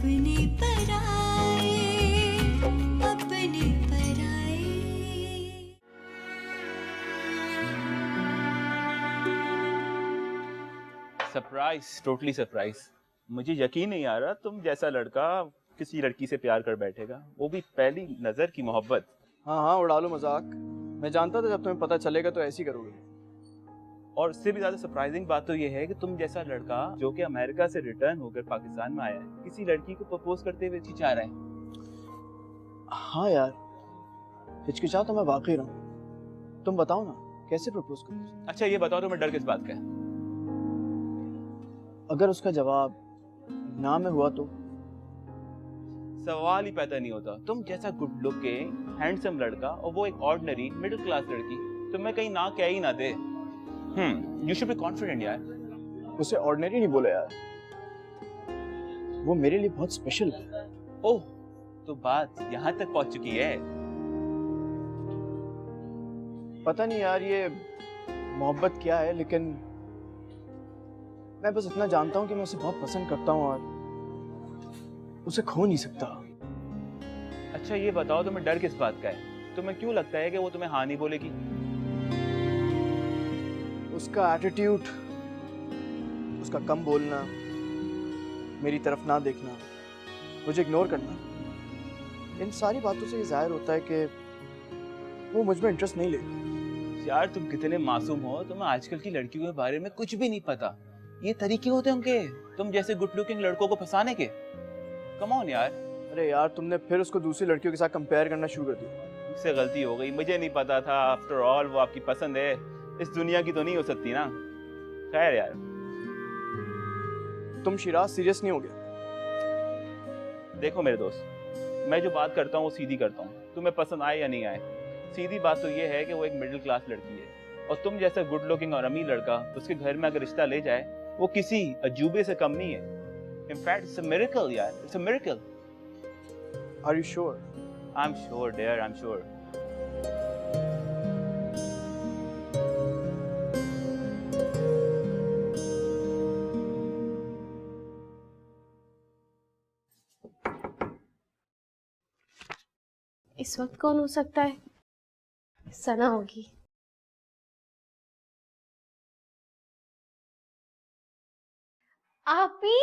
अपने पराए, अपने पराए। Surprise, totally surprise. मुझे यकीन नहीं आ रहा तुम जैसा लड़का किसी लड़की से प्यार कर बैठेगा, वो भी पहली नजर की मोहब्बत। हाँ हाँ, उड़ा लो मजाक। मैं जानता था जब तुम्हें पता चलेगा तो ऐसे ही करोगे। और उससे भी ज्यादा सरप्राइजिंग बात तो ये है कि तुम जैसा लड़का जो कि अमेरिका से रिटर्न होकर पाकिस्तान में आया है, किसी लड़की को प्रपोज करते हुए हिचकिचा रहा है। हाँ यार, हिचकिचा तो मैं वाकई रहा हूँ। तुम बताओ ना, कैसे प्रपोज करूँ? अच्छा ये बताओ तुम्हें डर किस बात का है? अगर उसका जवाब ना में हुआ तो? सवाल ही पैदा नहीं होता। तुम जैसा गुड लुकिंग हैंडसम लड़का और वो एक ऑर्डिनरी मिडिल क्लास लड़की, तुम्हें कहीं ना कह ही ना दे। यू शुड बी कॉन्फिडेंट यार। उसे ऑर्डिनरी नहीं बोला यार, वो मेरे लिए बहुत स्पेशल है। ओह, तो बात यहाँ तक पहुंच चुकी है। पता नहीं यार ये मोहब्बत क्या है, लेकिन मैं बस इतना जानता हूँ कि मैं उसे बहुत पसंद करता हूँ और उसे खो नहीं सकता। अच्छा ये बताओ तुम्हें डर किस बात का है? तुम्हें क्यों लगता है कि वो तुम्हें हाँ नहीं बोलेगी? उसका एटीट्यूड, उसका कम बोलना, मेरी तरफ ना देखना, मुझे इग्नोर करना, इन सारी बातों से ये जाहिर होता है कि वो मुझ में इंटरेस्ट नहीं लेती। यार तुम कितने मासूम हो, तुम्हें आजकल की लड़कियों के बारे में कुछ भी नहीं पता। ये तरीके होते हैं उनके, तुम जैसे गुड लुकिंग लड़कों को फंसाने के। कम ऑन यार। अरे यार, तुमने फिर उसको दूसरी लड़कियों के साथ कंपेयर करना शुरू कर दिया। मुझसे गलती हो गई, मुझे नहीं पता था। आफ्टर ऑल वो आपकी पसंद है, इस दुनिया की तो नहीं हो सकती ना। खैर यार। तुम शिराज सीरियस नहीं हो गया? देखो मेरे दोस्त, मैं जो बात करता हूँ वो सीधी करता हूँ, तुम्हें पसंद आए या नहीं आए। सीधी बात तो ये है कि वो एक मिडिल क्लास लड़की है, और तुम जैसा गुड लुकिंग और अमीर लड़का उसके घर में अगर रिश्ता ले जाए, वो किसी अजूबे से कम नहीं है। इनफैक्ट इट्स अ मिरेकल यार, it's a miracle. Are you sure? I am sure dear, I am sure. इस वक्त कौन हो सकता है? सना होगी। आप ही?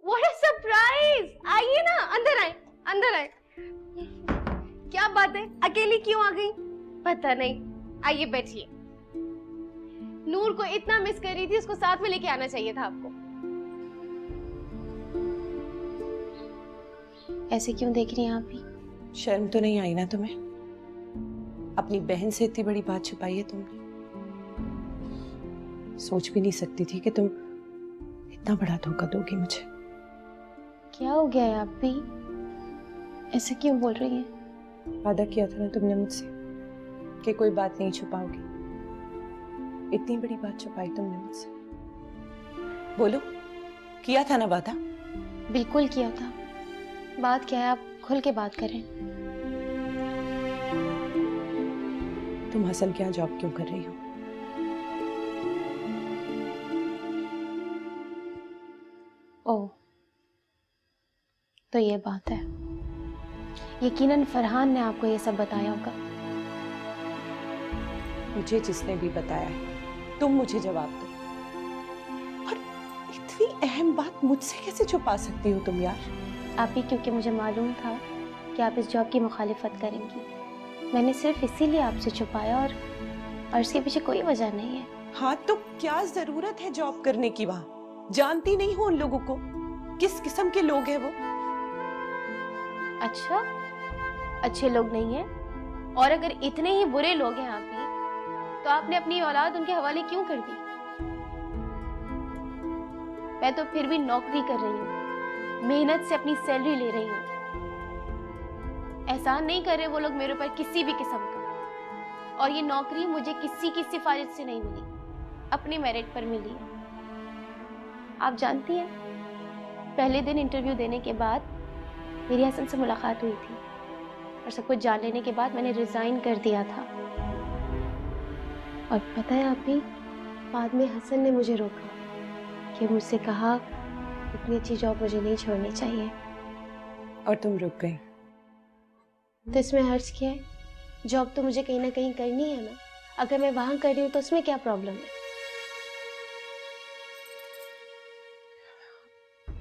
What a surprise! आइए ना, अंदर आए, अंदर आए। क्या बात है, अकेली क्यों आ गई? पता नहीं। आइए बैठिए। नूर को इतना मिस कर रही थी, उसको साथ में लेके आना चाहिए था आपको। ऐसे क्यों देख रही हैं आप ही? शर्म तो नहीं आई ना तुम्हें? अपनी बहन से इतनी बड़ी बात छुपाई है तुमने। सोच भी नहीं सकती थी कि तुम इतना बड़ा धोखा दोगी मुझे। क्या हो गया है आप भी? ऐसे क्यों बोल रही हैं? वादा किया था ना तुमने मुझसे कि कोई बात नहीं छुपाओगी। इतनी बड़ी बात छुपाई तुमने मुझसे। बोलो, किया था ना वादा? बिल्कुल किया था। बात क्या है, आप खुल के बात करें। तुम हसन के यहाँ जॉब क्यों कर रही हो? ओह, तो ये बात है। यकीनन फरहान ने आपको ये सब बताया होगा। मुझे जिसने भी बताया है, तुम मुझे जवाब दो। और इतनी अहम बात मुझसे कैसे छुपा सकती हो तुम यार? आप ही, क्योंकि मुझे मालूम था कि आप इस जॉब की मुखालिफत करेंगी। मैंने सिर्फ इसीलिए आपसे छुपाया, और इसके पीछे कोई वजह नहीं है। हाँ, तो क्या जरूरत है जॉब करने की वहां? जानती नहीं हो उन लोगों को? किस किस्म के लोग हैं वो? अच्छा, अच्छे लोग नहीं हैं? और अगर इतने ही बुरे लोग हैं आप ही, तो आपने अपनी औलाद उनके हवाले क्यों कर दी? मैं तो फिर भी नौकरी कर रही हूँ, मेहनत से अपनी सैलरी ले रही हूँ। एहसान नहीं कर रहे वो लोग मेरे ऊपर किसी भी किस्म का। और ये नौकरी मुझे किसी की सिफारिश से नहीं मिली, अपनी मेरिट पर मिली है। आप जानती हैं, पहले दिन इंटरव्यू देने के बाद मेरी हसन से मुलाकात हुई थी, और सब कुछ जान लेने के बाद मैंने रिजाइन कर दिया था। और पता है आप भी, बाद में हसन ने मुझे रोका कि मुझसे कहा इतनी अच्छी जॉब मुझे नहीं छोड़नी चाहिए। और तुम रुक गई। तो इसमें हर्ज क्या है? जॉब तो मुझे कहीं ना कहीं करनी है ना। अगर मैं वहां कर रही हूँ तो उसमें क्या प्रॉब्लम है?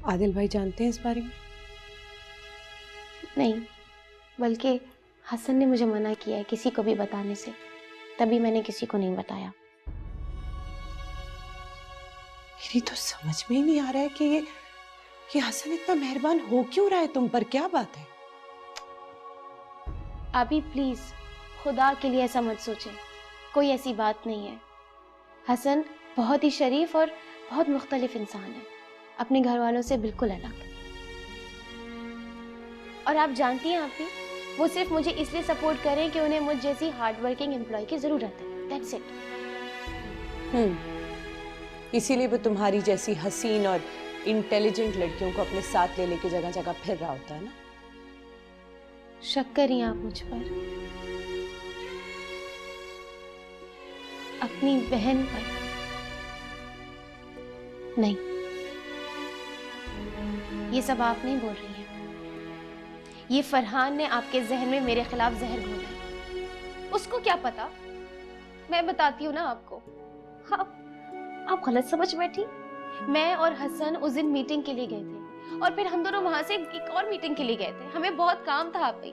आदिल भाई जानते हैं इस बारे में? नहीं, बल्कि हसन ने मुझे मना किया है किसी को भी बताने से, तभी मैंने किसी को नहीं बताया। मेरी तो समझ में ही नहीं आ रहा है कि ये हसन इतना मेहरबान हो क्यों रहा है तुम पर, क्या बात है? अभी प्लीज खुदा के लिए ऐसा मत सोचें, कोई ऐसी बात नहीं है। हसन बहुत ही शरीफ और बहुत मुख्तलिफ इंसान है, अपने घर वालों से बिल्कुल अलग। और आप जानती हैं आप भी, वो सिर्फ मुझे इसलिए सपोर्ट करें कि उन्हें मुझ जैसी हार्ड वर्किंग एम्प्लॉय की जरूरत है। That's it. इसीलिए वो तुम्हारी जैसी हसीन और इंटेलिजेंट लड़कियों को अपने साथ ले लेके जगह जगह फिर रहा होता है ना। शक करिए आप मुझ पर, अपनी बहन पर नहीं। ये सब आप नहीं बोल रही हैं, ये फरहान ने आपके जहन में मेरे खिलाफ जहर घोला है। उसको क्या पता, मैं बताती हूँ ना आपको। आप गलत समझ बैठी। मैं और हसन उस दिन मीटिंग के लिए गए थे और फिर हम दोनों वहां से एक और मीटिंग के लिए गए थे। हमें बहुत काम था आप ही।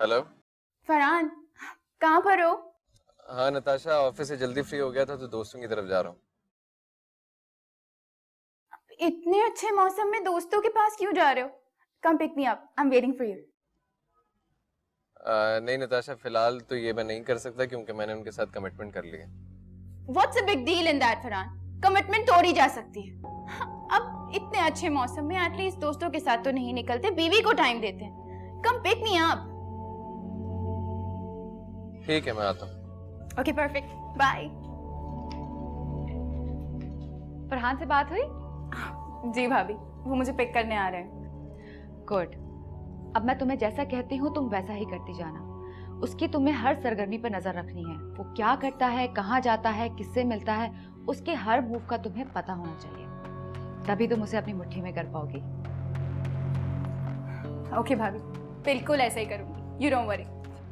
हेलो। फरहान, कहाँ पर हो? हाँ नताशा, ऑफिस से जल्दी फ्री हो गया था तो दोस्तों की तरफ जा रहा हूँ। इतने अच्छे मौसम में दोस्तों के पास क्यों जा रहे हो? Come pick me up, I am waiting for you. नहीं नताशा, फिलहाल तो ये मैं नहीं कर सकता क्योंकि मैंने उनके साथ कमिटमेंट कर ली है। What's a big deal in that Farhan? Commitment तोड़ी जा सकती है। अब इतने अच्छे मौसम में एटलीस्ट दोस्तों के साथ तो नहीं निकलते, बीवी को टाइम देते हैं। कम पिक मी अप। ठीक है, मैं आता हूँ। Okay perfect, bye. फरहान से बात हुई? जी भाभी, वो मुझे पिक करने आ रहे हैं। गुड। अब मैं तुम्हें जैसा कहती हूँ तुम वैसा ही करती जाना। उसकी तुम्हें हर सरगर्मी पर नजर रखनी है। वो क्या करता है, कहाँ जाता है, किससे मिलता है, उसके हर मूव का तुम्हें पता होना चाहिए, तभी तुम उसे अपनी मुट्ठी में कर पाओगी। ओके भाभी, बिल्कुल ऐसा ही करूंगी, you don't worry.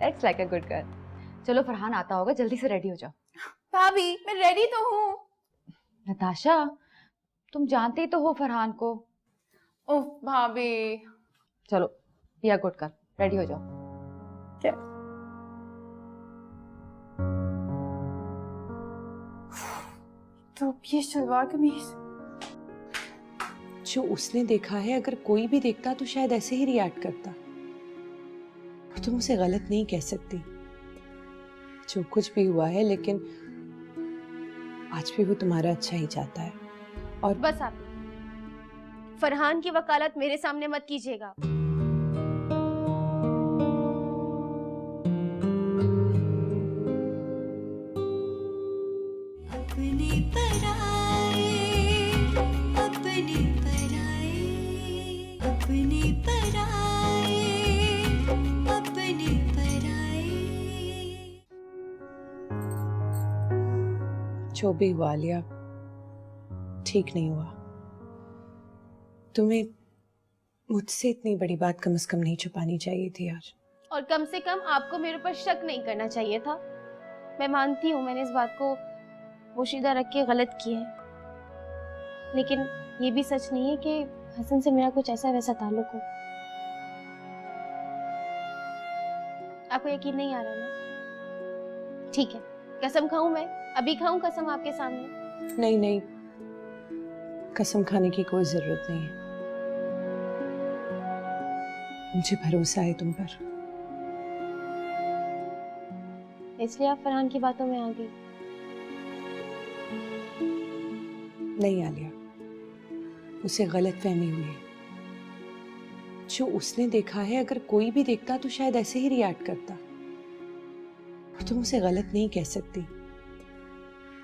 It's like a good girl. चलो फरहान आता होगा, जल्दी से रेडी हो जाओ। भाभी मैं रेडी तो हूँ। नताशा, तुम जानती तो हो फरहान को। ओह भाभी। चलो पिया गुड कर, रेडी हो जाओ। क्या? तो ये सलवार कमीज जो उसने देखा है, अगर कोई भी देखता तो शायद ऐसे ही रिएक्ट करता। और तुम उसे गलत नहीं कह सकती। जो कुछ भी हुआ है, लेकिन आज भी वो तुम्हारा अच्छा ही चाहता है। और बस आप फरहान की वकालत मेरे सामने मत कीजिएगा। अपने पराए अपने पराए अपने पराए अपने पराए। जो भी हुआ लिया, ठीक नहीं हुआ। तुम्हें मुझसे इतनी बड़ी बात कम से कम नहीं छुपानी चाहिए थी आज। और कम से कम आपको मेरे ऊपर शक नहीं करना चाहिए था। मैं मानती हूँ मैंने इस बात को पोशीदा रख के गलत किया है, लेकिन ये भी सच नहीं है कि हसन से मेरा कुछ ऐसा वैसा ताल्लुक हो। आपको यकीन नहीं आ रहा ना? ठीक है, कसम खाऊं मैं? अभी खाऊं कसम आपके सामने? नहीं नहीं, कसम खाने की कोई जरूरत नहीं है। मुझे भरोसा है तुम पर। इसलिए आप फरहान की बातों में आ गई। नहीं आलिया, उसे गलतफहमी हुई है। जो उसने देखा है, अगर कोई भी देखता तो शायद ऐसे ही रिएक्ट करता। तुम उसे गलत नहीं कह सकती।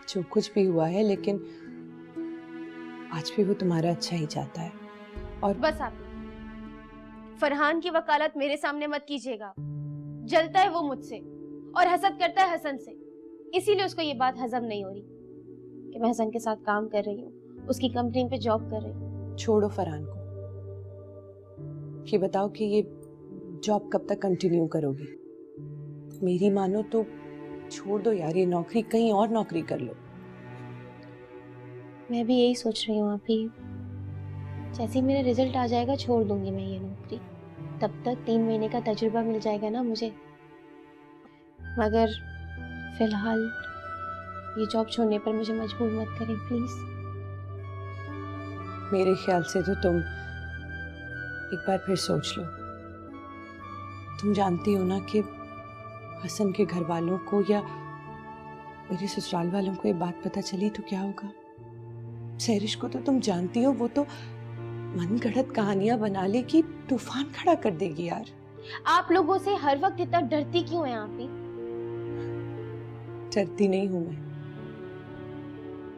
जो कुछ भी हुआ है, लेकिन आज भी वो तुम्हारा अच्छा ही चाहता है। और बस आप फरहान की वकालत मेरे सामने मत कीजिएगा। जलता है वो मुझसे और हसद करता है हसन से। इसीलिए उसको ये बात हजम नहीं हो रही कि मैं हसन के साथ काम कर रही हूँ, उसकी कंपनी पे जॉब कर रही हूँ। छोड़ो फरहान को। ये बताओ कि ये जॉब कब तक कंटिन्यू करोगी? मेरी मानो तो छोड़ दो यार, ये नौकरी कहीं और नौकरी कर लो। मैं भी यही सोच रही हूँ। आप ही जैसे ही मेरा रिजल्ट आ जाएगा छोड़ दूंगी मैं ये नौकरी। तब तक 3 महीने का तजुर्बा मिल जाएगा ना मुझे। मगर फिलहाल ये जॉब छोड़ने पर मुझे मजबूर मत करें प्लीज। मेरे ख्याल से तो तुम एक बार फिर सोच लो। तुम जानती हो ना कि हसन के घर वालों को या मेरे ससुराल वालों को ये बात पता चली तो क्या होगा। सहरिश को तो तुम जानती हो, वो तो मनगढ़ंत कहानियां बना लेगी, तूफान खड़ा कर देगी यार। आप लोगों से हर वक्त इतना डरती क्यों हैं आप ही? डरती नहीं हूं मैं,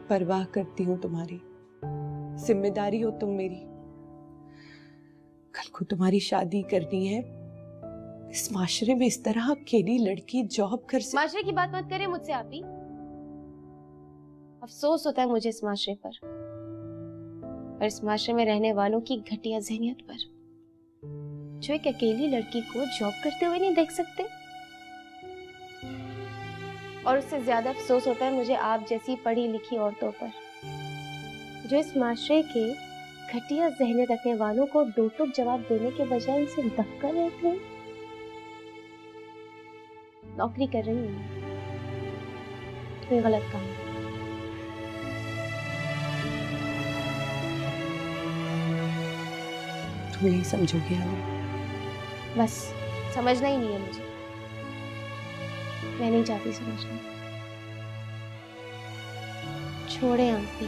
परवाह करती हूँ तुम्हारी। जिम्मेदारी हो तुम मेरी। कल को तुम्हारी शादी करनी है। इस माशरे में इस तरह अकेली लड़की जॉब कर से। माशरे की बात मत करें मुझसे आप ही। अफसोस होता है मुझे इस माशरे पर और इस माशरे में रहने वालों की घटिया ज़हनियत पर, जो एक अकेली लड़की को जॉब करते हुए नहीं देख सकते। और उससे ज्यादा अफसोस होता है मुझे आप जैसी पढ़ी लिखी औरतों पर, जो इस माशरे के घटिया ज़हनियत रखने वालों को दो टूक जवाब देने के बजाय उनसे दबका रहती हैं। नौकरी कर रही हूँ, कोई गलत काम नहीं। तुम नहीं समझोगी आलिया। बस समझना ही नहीं है मुझे। मैं नहीं चाहती समझना। छोड़े आप भी।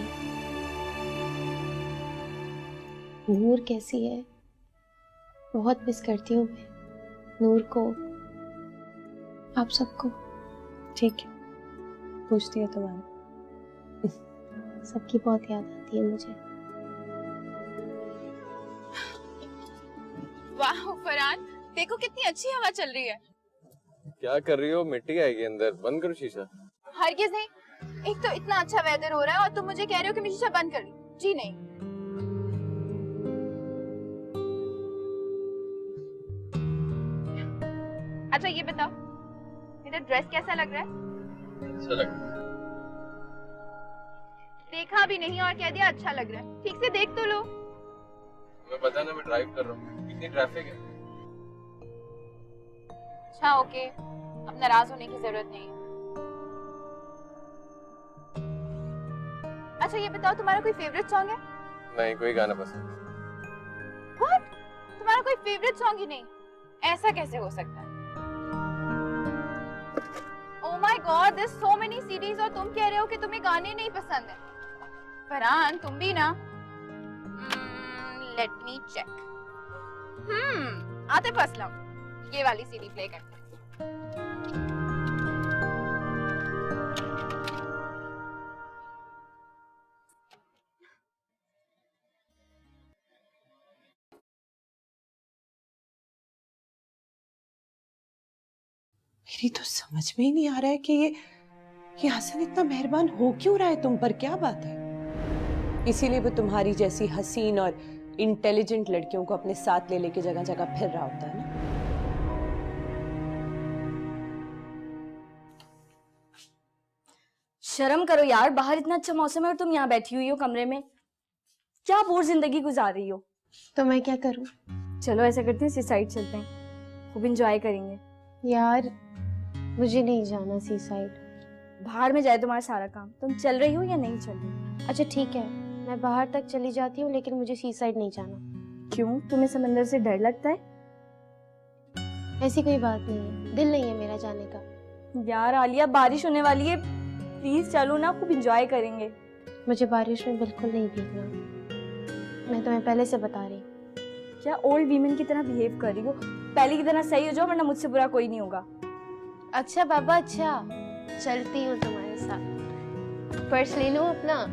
नूर कैसी है? बहुत मिस करती हूँ मैं नूर को, आप सबको। ठीक है, पूछती है तुम्हारे। सबकी बहुत याद आती है मुझे। वाह फरहान, देखो कितनी अच्छी हवा चल रही है। क्या कर रही हो? मिट्टी आएगी अंदर, बंद करो शीशा। हरगिज नहीं। एक तो इतना अच्छा वेदर हो रहा है और तुम मुझे कह रहे हो कि मैं शीशा बंद कर लूं। जी नहीं। अच्छा ये बताओ, मेरा ड्रेस कैसा लग रहा है? अच्छा लग रहा है। देखा भी नहीं और कह दिया अच्छा लग रहा है। ठीक से देख तो लो। मैं पता ना, मैं ड्राइव कर रहा हूँ, कितनी ट्रैफिक है। अच्छा ओके, अब नाराज होने की जरूरत नहीं है। अच्छा ये बताओ, तुम्हारा कोई फेवरेट सॉन्ग है? नहीं, कोई गाना पसंद। What? तुम्हारा कोई फेवरेट सॉन्ग ही नहीं? ऐसा कैसे हो सकता है? Oh my God, there's so many CDs और तुम कह रहे हो कि तुम्हें गाने नहीं पसंद है। फरहान तुम भी ना। Let me check. Atif Aslam, ये वाली सीडी प्ले करते हैं। मेरी तो समझ में ही नहीं आ रहा है कि ये हसन इतना मेहरबान हो क्यों रहा है तुम पर। क्या बात है? इसीलिए वो तुम्हारी जैसी हसीन और इंटेलिजेंट लड़कियों को अपने साथ ले लेके जगह जगह फिर रहा होता है ना। शर्म करो यार, बाहर इतना अच्छा मौसम है और तुम यहाँ बैठी हुई हो कमरे में। क्या बोर जिंदगी गुजार रही हो? तो मैं क्या करूं? चलो ऐसा करते हैं, सी साइड चलते हैं, खूब एंजॉय करेंगे। यार मुझे नहीं जाना सी साइड। बाहर में जाए तुम्हारा सारा काम। तुम चल रही हो या नहीं चल रही? अच्छा ठीक है, मैं बाहर तक चली जाती हूँ, लेकिन मुझे सी साइड नहीं जाना। क्यों, तुम्हें समंदर से डर लगता है? ऐसी कोई बात नहीं है, दिल नहीं है मेरा जाने का। यार आलिया, बारिश होने वाली है, प्लीज चलो ना, खूब एंजॉय करेंगे। मुझे बारिश में बिल्कुल नहीं भीगना, मैं तुम्हें पहले से बता रही। क्या ओल्ड वीमेन की तरह बिहेव कर रही हो? पहले की तरह सही हो जाओ, वरना मुझसे बुरा कोई नहीं होगा। अच्छा बाबा, अच्छा चलती हूँ तुम्हारे साथ। पर्स ले लो अपना।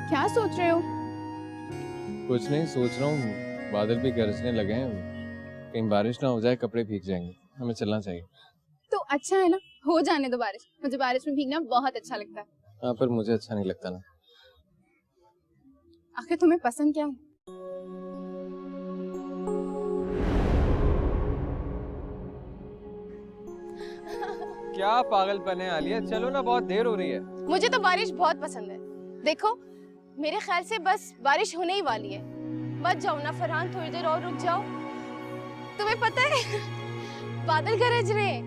क्या सोच रहे हो? कुछ नहीं, सोच रहा हूँ बादल भी गरजने लगे हैं, कहीं बारिश ना हो जाए, कपड़े भीग जाएंगे, हमें चलना चाहिए। तो अच्छा है ना, हो जाने दो बारिश। मुझे बारिश में भीगना बहुत अच्छा लगता है। हाँ, पर मुझे अच्छा नहीं लगता ना। आखिर तुम्हें पसंद क्या है? क्या पागलपन है आलिया, चलो ना, बहुत देर हो रही है। मुझे तो बारिश बहुत पसंद है। देखो, मेरे ख्याल से बस बारिश होने ही वाली है। मत जाओ ना फरहान, थोड़ी देर और रुक जाओ। तुम्हें पता है बादल गरज रहे हैं।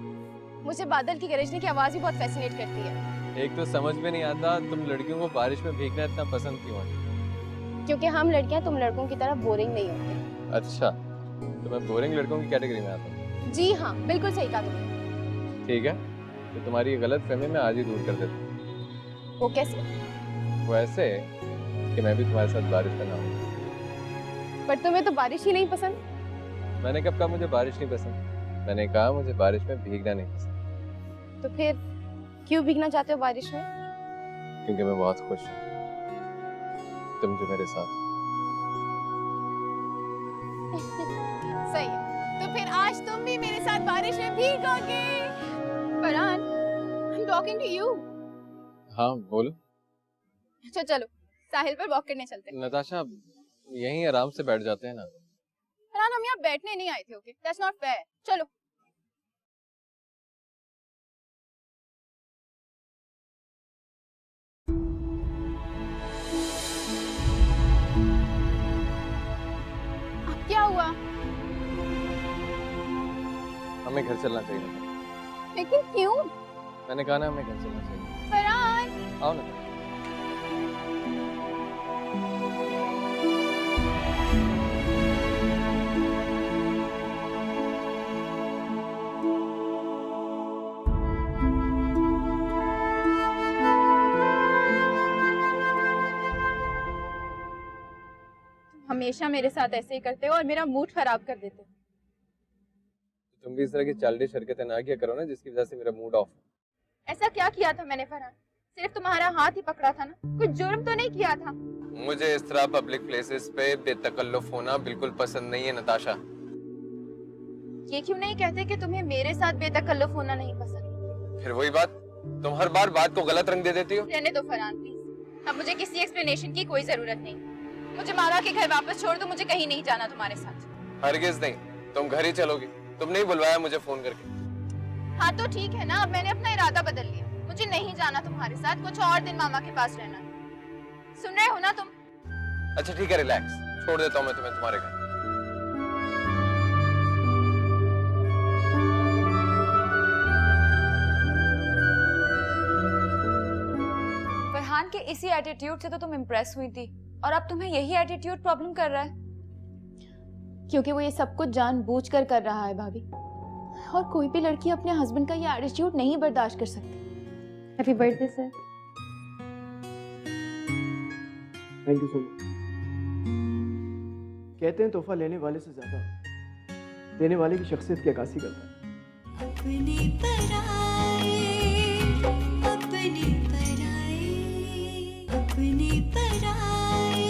मुझे बादल की गरजने की आवाज ही बहुत फैसिनेट करती है। एक तो समझ में नहीं आता तुम लड़कियों को बारिश में भीगना इतना पसंद क्यों है? क्योंकि हम लड़कियां तुम लड़कों की तरह बोरिंग नहीं होती। अच्छा, तो मैं बोरिंग लड़कों की कैटेगरी में आता हूँ? जी हाँ, बिल्कुल सही कहा तुमने। ठीक है, तो तुम्हारी ये गलत फहमी मैं आज ही दूर कर देता हूँ। वो कैसे? वो ऐसे कि मैं भी तुम्हारे साथ बारिश में नहाऊं। पर तुम्हें तो बारिश ही नहीं पसंद। मैंने कब कहा मुझे बारिश नहीं पसंद? मैंने कहा मुझे बारिश में भीगना नहीं पसंद। तो फिर क्यों भीगना चाहते हो बारिश में? क्योंकि मैं बहुत खुश हूँ तुम जो मेरे साथ। सही है, तो फिर आज तुम भी मेरे साथ बारिश में भीगोगे। Farhan, I'm talking to you. हाँ बोलो। अच्छा चलो, साहिल पर वॉक करने चलते हैं। नताशा, यहीं आराम से बैठ जाते हैं ना। फरहान, हम यहाँ बैठने नहीं आए थे, ओके? That's not fair. चलो। अब क्या हुआ? हमें घर चलना चाहिए ना। लेकिन क्यों? मैंने कहा ना, हमें घर चलना चाहिए। फरहान, आओ ना। हमेशा मेरे साथ ऐसे ही करते हो और मेरा मूड खराब कर देते हो। तुम भी इस तरह की चाइल्डिश हरकतें ना किया करो ना, जिसकी वजह से मेरा मूड ऑफ। ऐसा क्या किया था मैंने फरहान? सिर्फ तुम्हारा हाथ ही पकड़ा था ना, कुछ जुर्म तो नहीं किया था। मुझे इस तरह पब्लिक प्लेसेस पे बेतकल्लुफ होना बिल्कुल पसंद नहीं है नताशा। ये क्यों नहीं कहते कि तुम्हें मेरे साथ बेतकल्लुफ होना नहीं पसंद? फिर वही बात, तुम हर बार बात को गलत रंग दे देती हो। रहने दो फरहान प्लीज, अब मुझे किसी एक्सप्लेनेशन की कोई जरूरत नहीं। मुझे माला के घर वापस छोड़ दो, मुझे कहीं नहीं जाना तुम्हारे साथ। हरगिज नहीं, तुम घर ही चलोगी। तुमने ही बुलवाया मुझे फोन करके। हाँ तो ठीक है ना, अब मैंने अपना इरादा बदल लिया। मुझे नहीं जाना तुम्हारे साथ, कुछ और दिन मामा के पास रहना है। सुन रहे हो ना तुम? अच्छा ठीक है, रिलैक्स, छोड़ देता हूँ मैं तुम्हें तुम्हारे घर। फरहान के इसी एटीट्यूड से तो तुम इम्प्रेस हुई थी, और अब तुम्हें यही एटीट्यूड प्रॉब्लम कर रहा है। क्योंकि वो ये सब कुछ जानबूझकर कर रहा है भाभी, और कोई भी लड़की अपने हस्बैंड का ये एटीट्यूड नहीं बर्दाश्त कर सकती। Happy birthday sir. Thank you so much. कहते हैं तोहफा लेने वाले से ज्यादा देने वाले की शख्सियत की अक्कासी करता है। अपने पराए, अपने पराए, अपने पराए,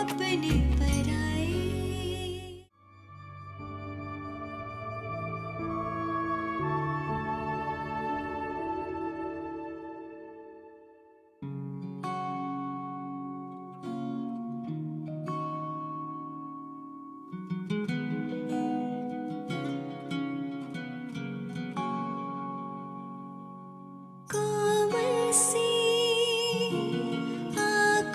अपने पराए। कोमल सी आँखों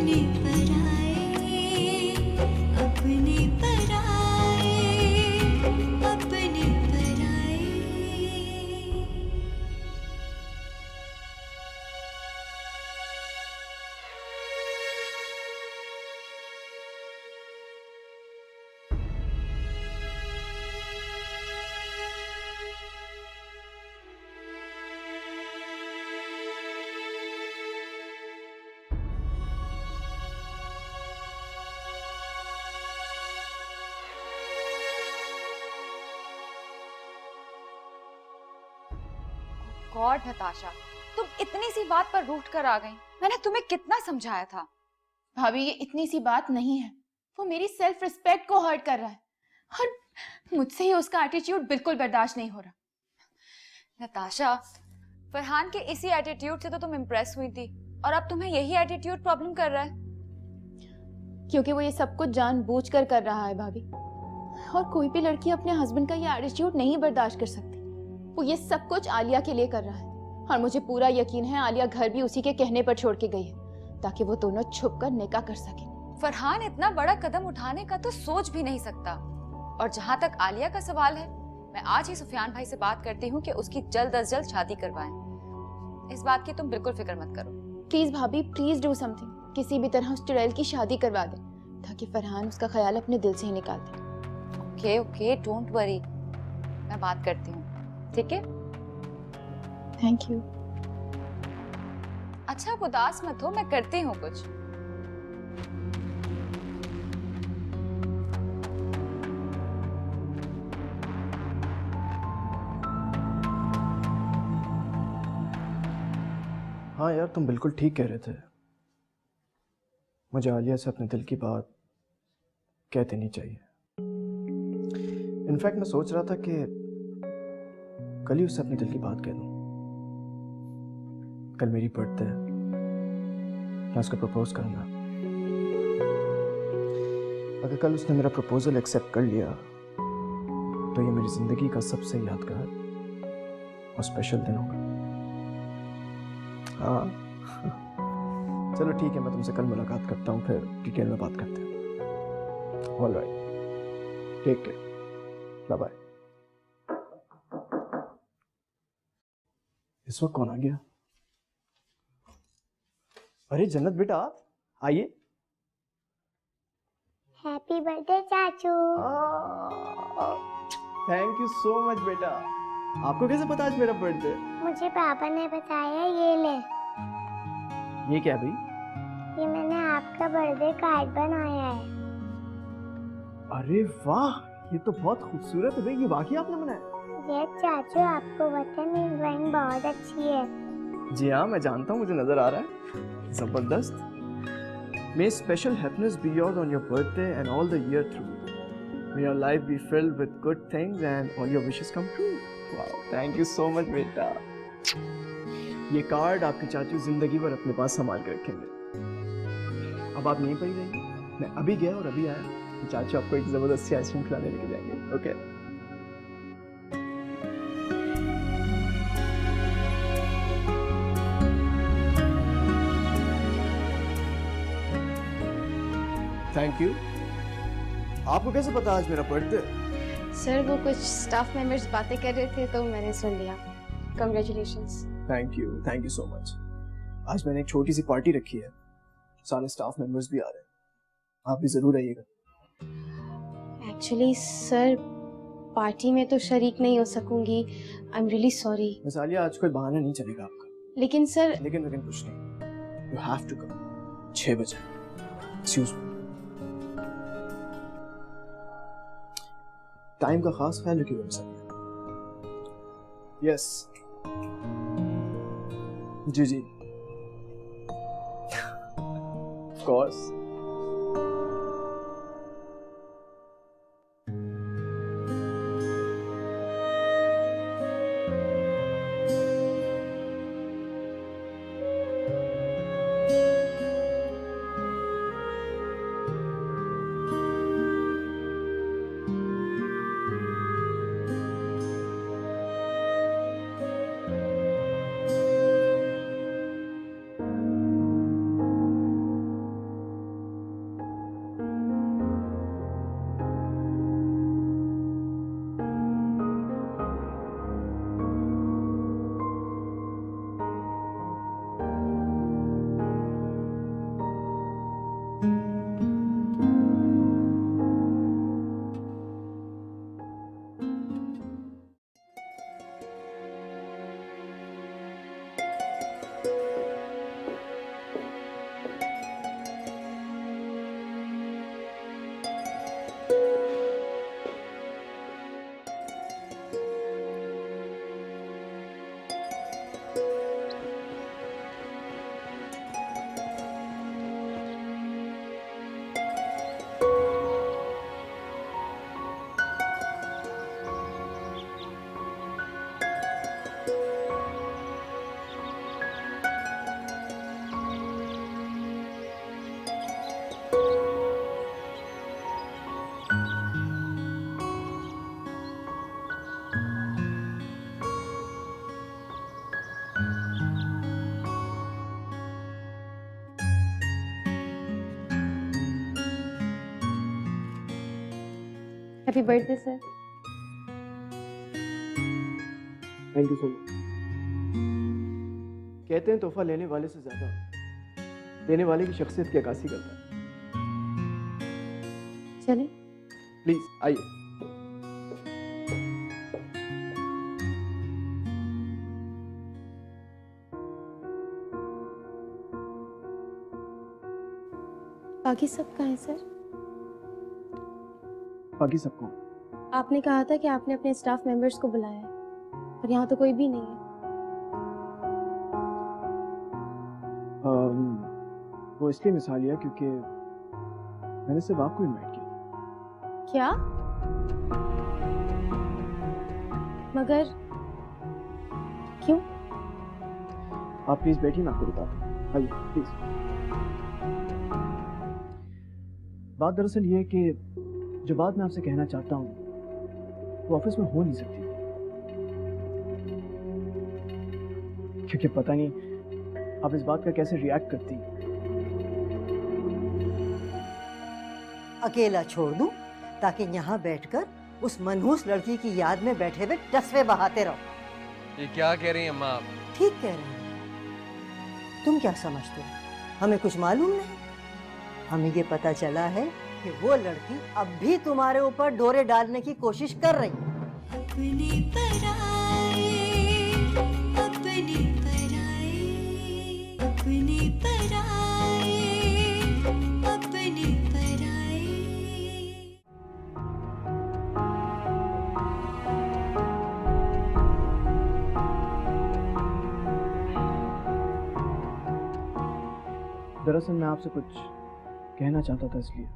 अपने पराए, अपने पराए, अपने पराए। गॉड नताशा, तुम इतनी सी बात पर रूठ कर आ गई। मैंने तुम्हें कितना समझाया था। भाभी ये इतनी सी बात नहीं है, वो मेरी सेल्फ रिस्पेक्ट को हर्ट कर रहा है और मुझसे ही उसका एटीट्यूड बिल्कुल बर्दाश्त नहीं हो रहा। नताशा, फरहान के इसी एटीट्यूड से तो तुम इम्प्रेस हुई थी और अब तुम्हें यही एटीट्यूड प्रॉब्लम कर रहा है। क्योंकि वो ये सब कुछ जानबूझकर कर रहा है भाभी, और कोई भी लड़की अपने हस्बैंड का ये एटीट्यूड नहीं बर्दाश्त कर सकती। वो ये सब कुछ आलिया के लिए कर रहा है और मुझे पूरा यकीन है आलिया घर भी उसी के कहने पर छोड़ के गई है ताकि वो दोनों छुप कर निकाह कर सके। फरहान इतना बड़ा कदम उठाने का तो सोच भी नहीं सकता। और जहाँ तक आलिया का सवाल है, मैं आज ही सुफियान भाई से बात करती हूँ कि उसकी जल्द अज जल्द शादी करवाएं। इस बात की तुम बिल्कुल फिक्र मत करो। प्लीज भाभी, प्लीज डू समथिंग। किसी भी तरह उस चुड़ैल की शादी करवा दे ताकि फरहान उसका ख्याल अपने दिल से ही निकाल दे। ओके ओके, डोंट वरी, मैं बात करती हूँ, ठीक है? Thank you. अच्छा, आप उदास मत हो, मैं करती हूँ कुछ। हाँ यार, तुम बिल्कुल ठीक कह रहे थे। मुझे आलिया से अपने दिल की बात कह देनी चाहिए। इनफैक्ट मैं सोच रहा था कि कल ही उससे अपने दिल की बात कह दूं। कल मेरी बर्थडे है, मैं उसको प्रपोज करूंगा। अगर कल उसने मेरा प्रपोजल एक्सेप्ट कर लिया तो ये मेरी जिंदगी का सबसे यादगार और स्पेशल दिन होगा। हाँ चलो ठीक है, मैं तुमसे कल मुलाकात करता हूँ, फिर डिटेल में बात करते हैं। All right, take care, bye bye. इस वक्त कौन आ गया? अरे जन्नत बेटा, आइए। हैप्पी बर्थडे चाचू। थैंक यू सो मच बेटा। आपको कैसे पता आज मेरा बर्थडे? मुझे पापा ने बताया, ये ले। ये क्या भाई? ये मैंने आपका बर्थडे कार्ड बनाया है। अरे वाह, ये तो बहुत खूबसूरत है भाई। ये वाकई आपने बनाया? ये चाचू, आपको पता है मेरी ड्राइंग बहुत अच्छी है। जी हाँ, मैं जानता हूँ, मुझे नजर आ रहा है। जबरदस्त। May special happiness be yours on your birthday and all the year through. May your life be filled with good things and all your wishes come true. Wow, thank you so much बेटा। ये card आपके चाचू जिंदगी भर अपने पास संभाल के रखेंगे। अब आप यहीं पर ही रहिए, मैं अभी गया और अभी आया तो चाचू आपको एक जबरदस्त सी आइसक्रीम खिलाने लेके जाएंगे। ओके? Thank you. आपको कैसे पता आज मेरा बर्थडे? सर वो कुछ स्टाफ मेंबर्स बातें कर रहे थे तो मैंने सुन लिया। Congratulations. Thank you so much. आज मैंने एक छोटी सी पार्टी रखी है, सारे स्टाफ मेंबर्स भी आ रहे हैं, आप भी जरूर आइएगा। एक्चुअली सर पार्टी में तो शरीक नहीं हो सकूंगी, I am really sorry. Miss Alia, आज कोई बहाना नहीं चलेगा आपका। लेकिन सर लेकिन कुछ नहीं, यू हैव टू कम 6 बजे। Excuse me. टाइम का खास ख्याल रखिएगा मिस आलिया। यस जी of course. Happy birthday sir. Thank you so much. कहते हैं तोहफा लेने वाले से ज्यादा देने वाले की शख्सियत की अक्कासी करता है। चले। प्लीज आइए। बाकी सब कहाँ हैं सर? बाकी सबको आपने कहा था कि आपने अपने स्टाफ मेंबर्स को बुलाया है, पर यहाँ तो कोई भी नहीं है। वो इसलिए मिसाल लिया क्योंकि मैंने सिर्फ आपको इनवाइट किया। क्या? मगर क्यों? आप प्लीज बैठिए, मैं आपको बताता हूँ। आइए प्लीज। बात दरअसल ये है कि जो बात मैं आपसे कहना चाहता हूँ वो ऑफिस में हो नहीं सकती, क्योंकि पता नहीं आप इस बात का कैसे रिएक्ट करती। अकेला छोड़ दूं ताकि यहाँ बैठकर उस मनहूस लड़की की याद में बैठे हुए टसवे बहाते रहो। ये क्या कह रही हैं अम्मा आप? ठीक कह रहे हैं। तुम क्या समझते हो हमें कुछ मालूम नहीं? हमें ये पता चला है कि वो लड़की अब भी तुम्हारे ऊपर डोरे डालने की कोशिश कर रही है। अपने पराए, अपने पराए, अपने पराए, अपने पराए। दरअसल मैं आपसे कुछ कहना चाहता था, इसलिए।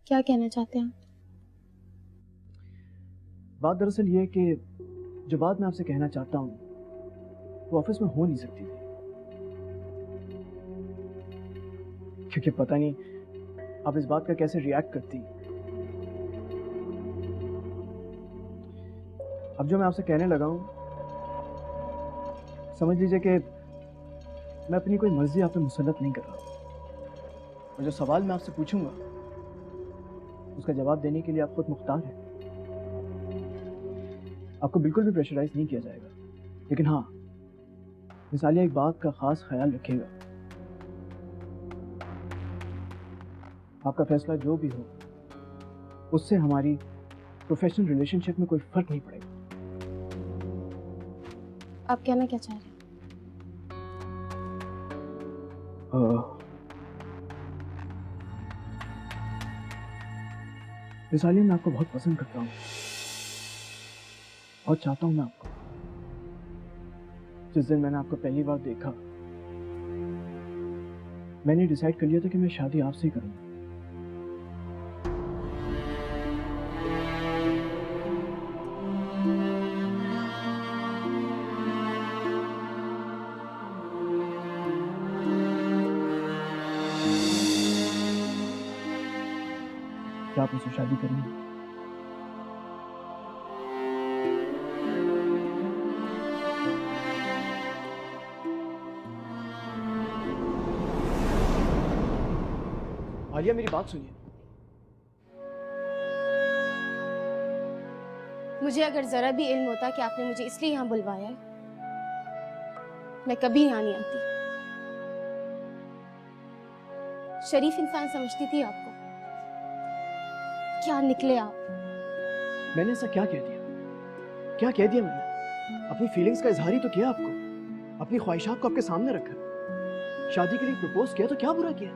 क्या कहना चाहते हैं आप? बात दरअसल ये है कि जो बात मैं आपसे कहना चाहता हूँ वो ऑफिस में हो नहीं सकती थी, क्योंकि पता नहीं आप इस बात का कैसे रिएक्ट करती। अब जो मैं आपसे कहने लगा हूँ समझ लीजिए कि मैं अपनी कोई मर्जी आप पे मुसल्लत नहीं कर रहा, और जो सवाल मैं आपसे पूछूंगा उसका जवाब देने के लिए आप खुद मुख्तार हैं। आपको बिल्कुल भी प्रेशराइज नहीं किया जाएगा, लेकिन हाँ, मिसालिया एक बात का खास ख्याल रखिएगा, आपका फैसला जो भी हो उससे हमारी प्रोफेशनल रिलेशनशिप में कोई फर्क नहीं पड़ेगा। आप कहना क्या चाह रहे हैं? मिसालिया मैं आपको बहुत पसंद करता हूँ और चाहता हूँ मैं आपको। जिस दिन मैंने आपको पहली बार देखा मैंने डिसाइड कर लिया था कि मैं शादी आपसे ही करूँगा। क्या आप मुझसे शादी करेंगे? आलिया मेरी बात सुनिए। मुझे अगर जरा भी इल्म होता कि आपने मुझे इसलिए यहाँ बुलवाया है, मैं कभी यहाँ नहीं आती। शरीफ इंसान समझती थी आपको, क्या निकले आप। मैंने ऐसा क्या कह दिया? क्या कह दिया मैंने? अपनी फीलिंग्स का इजहार ही तो किया आपको, अपनी ख्वाहिशात को आपके सामने रखा, शादी के लिए प्रपोज किया, तो क्या बुरा किया?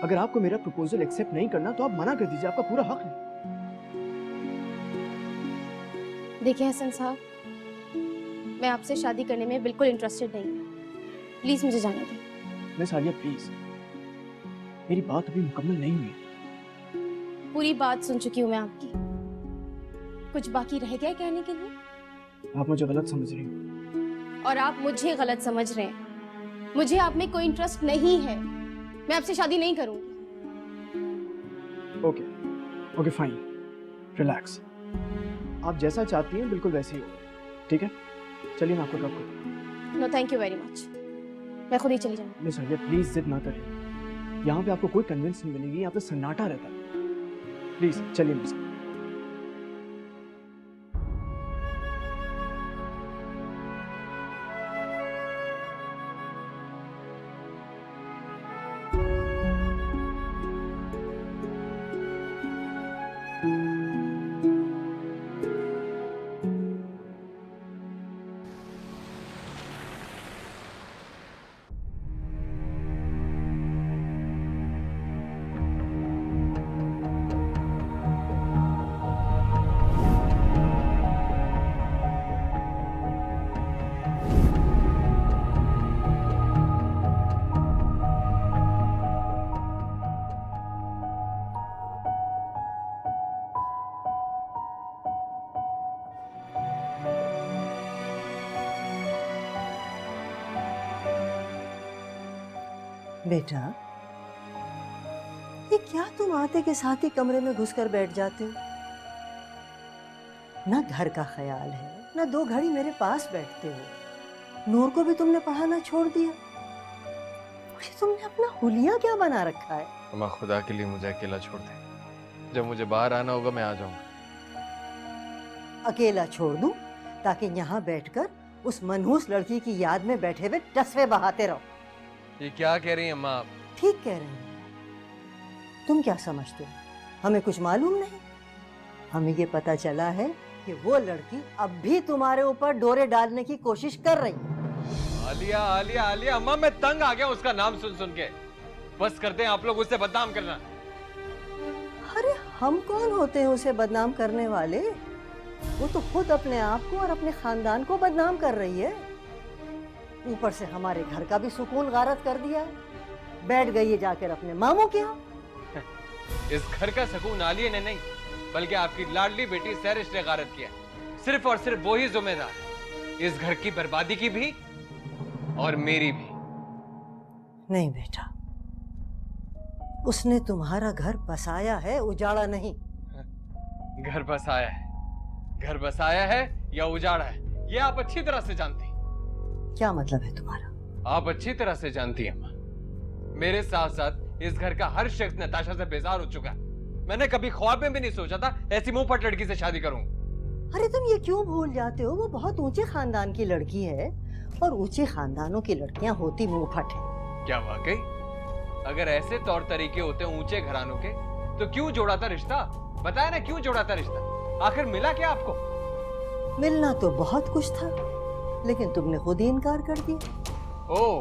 अगर आपको मेरा प्रपोजल एक्सेप्ट नहीं करना तो आप मना कर दीजिए, आपका पूरा हक है। देखिए हसन साहब, मैं आपसे शादी करने में बिल्कुल इंटरेस्टेड नहीं हूँ। प्लीज मुझे जाने दें। मिस आलिया प्लीज, मेरी बात अभी मुकम्मल नहीं हुई। पूरी बात सुन चुकी हूँ मैं आपकी। कुछ बाकी रह गया है कहने के लिए? आप मुझे गलत समझ रही हो। और आप मुझे गलत समझ रहे हैं। मुझे आप में कोई इंटरेस्ट नहीं है। मैं आपसे शादी नहीं करूंगी। Okay okay fine, relax. आप जैसा चाहती हैं बिल्कुल वैसे ही होगा, ठीक है? चलिए मैं आपको ड्रॉप करता हूँ। No thank you very much, मैं खुद ही चली जाऊंगी। मिस आलिया प्लीज जिद ना करें, यहाँ पे आपको कोई कन्विंस नहीं मिलेगी, यहाँ पे सन्नाटा रहता है। प्लीज चलिए मेरे साथ। बेटा, ये क्या तुम आते के साथ ही कमरे में घुसकर बैठ जाते हो? ना घर का ख्याल है, ना 2 घड़ी मेरे पास बैठते हो। नूर को भी तुमने पढ़ाना छोड़ दिया। और ये तुमने अपना हुलिया क्या बना रखा है? अम्मा खुदा के लिए मुझे अकेला छोड़ दे, जब मुझे बाहर आना होगा मैं आ जाऊंगा। अकेला छोड़ दूं ताकि यहाँ बैठकर उस मनहूस लड़की की याद में बैठे हुए टसवे बहाते रहो? ये क्या कह रही हैं अम्मा आप? ठीक कह रहे हैं। तुम क्या समझते हो हमें कुछ मालूम नहीं? हमें ये पता चला है कि वो लड़की अब भी तुम्हारे ऊपर डोरे डालने की कोशिश कर रही है। आलिया आलिया आलिया, अम्मा मैं तंग आ गया उसका नाम सुन सुन के। बस करते हैं आप लोग उससे बदनाम करना। अरे हम कौन होते हैं उसे बदनाम करने वाले? वो तो खुद अपने आप को और अपने खानदान को बदनाम कर रही है। ऊपर से हमारे घर का भी सुकून गारत कर दिया है। बैठ गई है जाकर अपने मामू के यहाँ। इस घर का सुकून आलिया ने नहीं, बल्कि आपकी लाडली बेटी सैरिश ने गारत किया। सिर्फ और सिर्फ वो ही जिम्मेदार है इस घर की बर्बादी की भी और मेरी भी। नहीं बेटा, उसने तुम्हारा घर बसाया है, उजाड़ा नहीं। घर बसाया है, घर बसाया है या उजाड़ा है, ये आप अच्छी तरह से जानती। क्या मतलब है तुम्हारा? आप अच्छी तरह से जानती हैं माँ। मेरे साथ साथ इस घर का हर शख्स नताशा से बेजार हो चुका है। मैंने कभी ख्वाब में भी नहीं सोचा था ऐसी मुंह फट लड़की से शादी करूं। अरे तुम ये क्यों भूल जाते हो? वो बहुत ऊंचे खानदान की लड़की है और ऊंचे खानदानों की लड़कियां होती मुंह फट है। क्या वाकई? अगर ऐसे तौर तरीके होते ऊंचे घरानों के तो क्यों जोड़ा था रिश्ता? बताया ना क्यों जोड़ा था रिश्ता? आखिर मिला क्या आपको? मिलना तो बहुत कुछ था, लेकिन तुमने खुद ही इनकार कर दिया। ओह,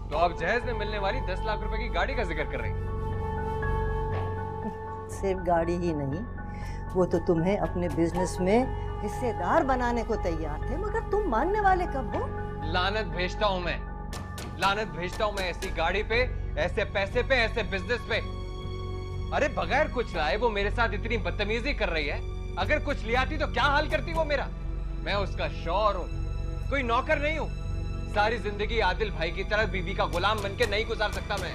तो आप जहेज में मिलने वाली 10 लाख रुपए की गाड़ी का जिक्र कर रही हैं। सिर्फ गाड़ी ही नहीं, वो तो तुम्हें अपने बिजनेस में हिस्सेदार बनाने को तैयार थे, मगर तुम मानने वाले कब हो? लानत भेजता हूं मैं, लानत भेजता हूं मैं ऐसी गाड़ी पे, ऐसे पैसे पे, ऐसे बिजनेस पे। अरे बगैर कुछ लाए वो मेरे साथ इतनी बदतमीजी कर रही है। अगर कुछ ले आती तो क्या हाल करती वो मेरा? मैं उसका शौहर हूं, कोई नौकर नहीं हूं। सारी जिंदगी आदिल भाई की तरह बीवी का गुलाम बनके नहीं गुजार सकता मैं।